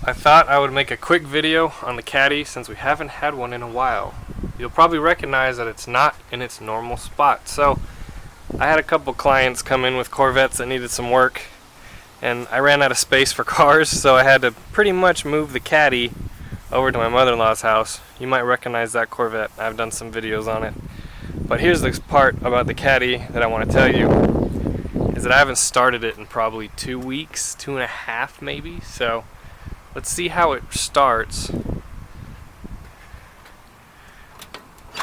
I thought I would make a quick video on the Caddy since we haven't had one in a while. You'll probably recognize that it's not in its normal spot. So I had a couple clients come in with Corvettes that needed some work, and I ran out of space for cars, so I had to pretty much move the Caddy over to my mother-in-law's house. You might recognize that Corvette. I've done some videos on it. But here's the part about the Caddy that I want to tell you, is that I haven't started it in probably 2 weeks, 2.5 maybe. So let's see how it starts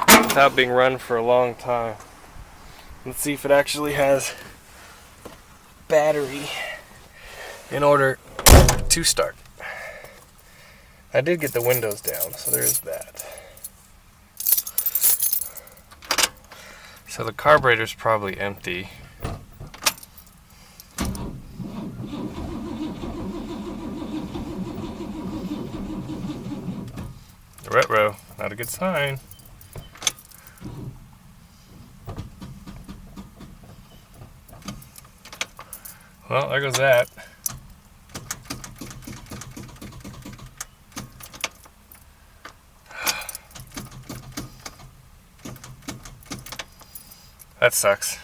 without being run for a long time. Let's see if it actually has battery in order to start. I did get the windows down, so there's that. So the carburetor's probably empty. Retro, not a good sign. Well, there goes that. That sucks.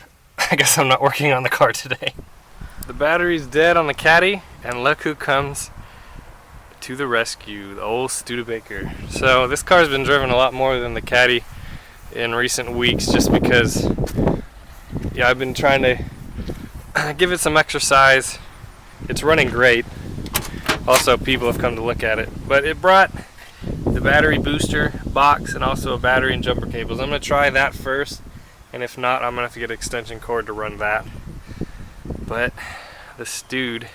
I guess I'm not working on the car today. The battery's dead on the Caddy, and look who comes to the rescue, the old Studebaker. So this car's been driven a lot more than the Caddy in recent weeks, just because, yeah, I've been trying to give it some exercise. It's running great. Also, people have come to look at it, but it brought the battery booster box and also a battery and jumper cables. I'm going to try that first, and if not, I'm going to have to get an extension cord to run that. But the Stude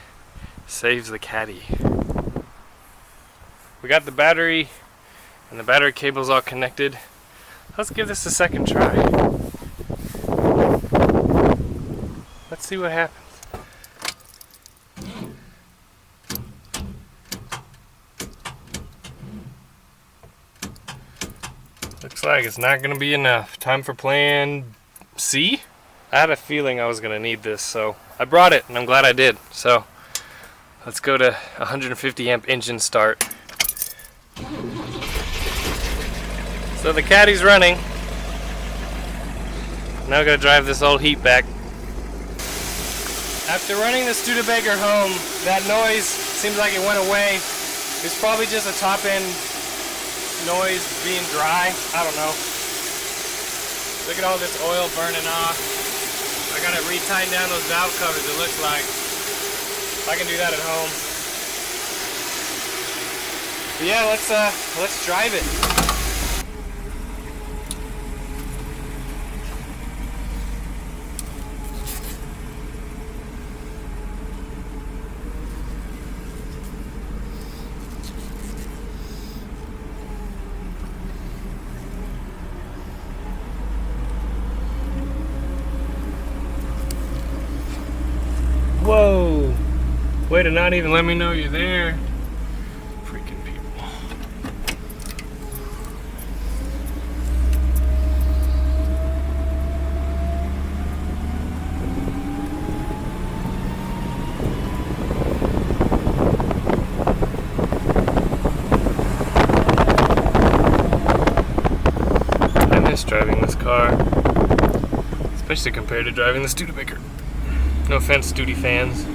saves the Caddy. We got the battery and the battery cables all connected. Let's give this a second try. Let's see what happens. Looks like it's not going to be enough. Time for plan C? I had a feeling I was going to need this, so I brought it, and I'm glad I did. So let's go to 150 amp engine start. So the Caddy's running. Now I gotta drive this old heat back. After running the Studebaker home, that noise seems like it went away. It's probably just a top end noise being dry. I don't know. Look at all this oil burning off. I gotta re-tighten down those valve covers, it looks like. If I can do that at home. But yeah, let's drive it. Whoa! Way to not even let me know you're there. Freaking people. I miss driving this car, especially compared to driving the Studebaker. No offense, Studi fans.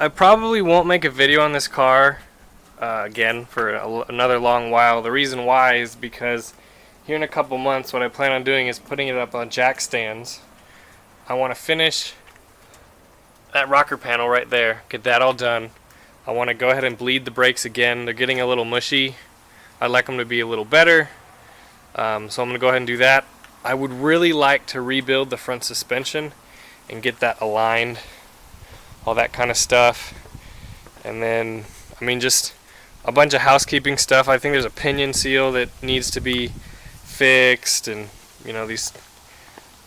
I probably won't make a video on this car again for another long while. The reason why is because here in a couple months what I plan on doing is putting it up on jack stands. I want to finish that rocker panel right there, get that all done. I want to go ahead and bleed the brakes again. They're getting a little mushy. I'd like them to be a little better. So I'm going to go ahead and do that. I would really like to rebuild the front suspension and get that aligned, all that kind of stuff. And then, I mean, just a bunch of housekeeping stuff. I think there's a pinion seal that needs to be fixed, and you know, these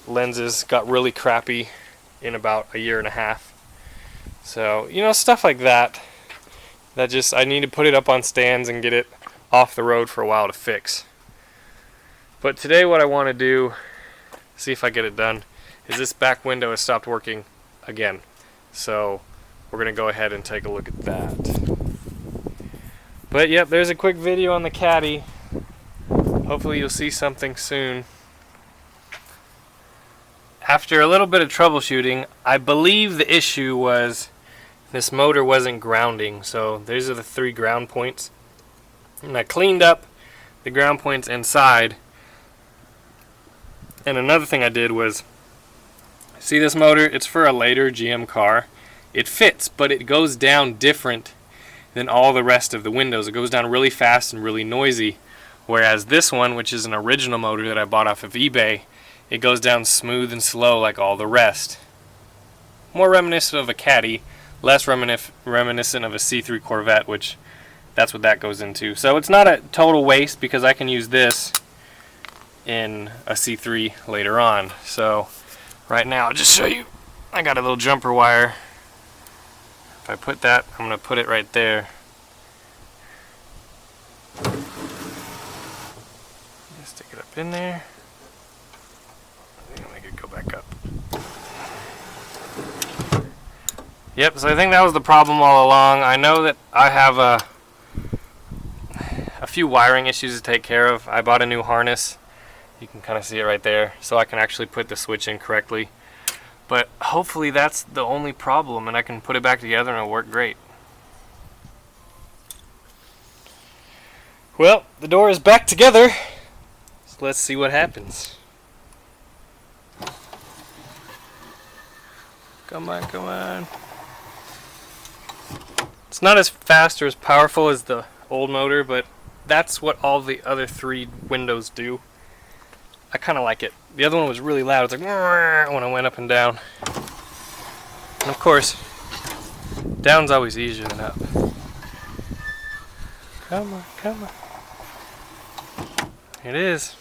lenses got really crappy in about a year and a half. So, you know, stuff like that. That just, I need to put it up on stands and get it off the road for a while to fix. But today what I want to do, see if I get it done, is this back window has stopped working again. So we're going to go ahead and take a look at that. But yep, there's a quick video on the Caddy. Hopefully you'll see something soon. After a little bit of troubleshooting, I believe the issue was this motor wasn't grounding. So these are the 3 ground points. And I cleaned up the ground points inside. And another thing I did was, see this motor? It's for a later GM car. It fits, but it goes down different than all the rest of the windows. It goes down really fast and really noisy. Whereas this one, which is an original motor that I bought off of eBay, it goes down smooth and slow like all the rest. More reminiscent of a Caddy, less reminiscent of a C3 Corvette, which that's what that goes into. So it's not a total waste because I can use this in a C3 later on. So right now I'll just show you, I got a little jumper wire. If I put that, I'm going to put it right there. Stick it up in there. Make it go back up. Yep, so I think that was the problem all along. I know that I have a few wiring issues to take care of. I bought a new harness. You can kind of see it right there, so I can actually put the switch in correctly. But hopefully that's the only problem and I can put it back together and it'll work great. Well, the door is back together, so let's see what happens. Come on, come on. It's not as fast or as powerful as the old motor, but that's what all the other 3 windows do. I kind of like it. The other one was really loud. It's like when I went up and down. And of course, down's always easier than up. Come on, come on. It is.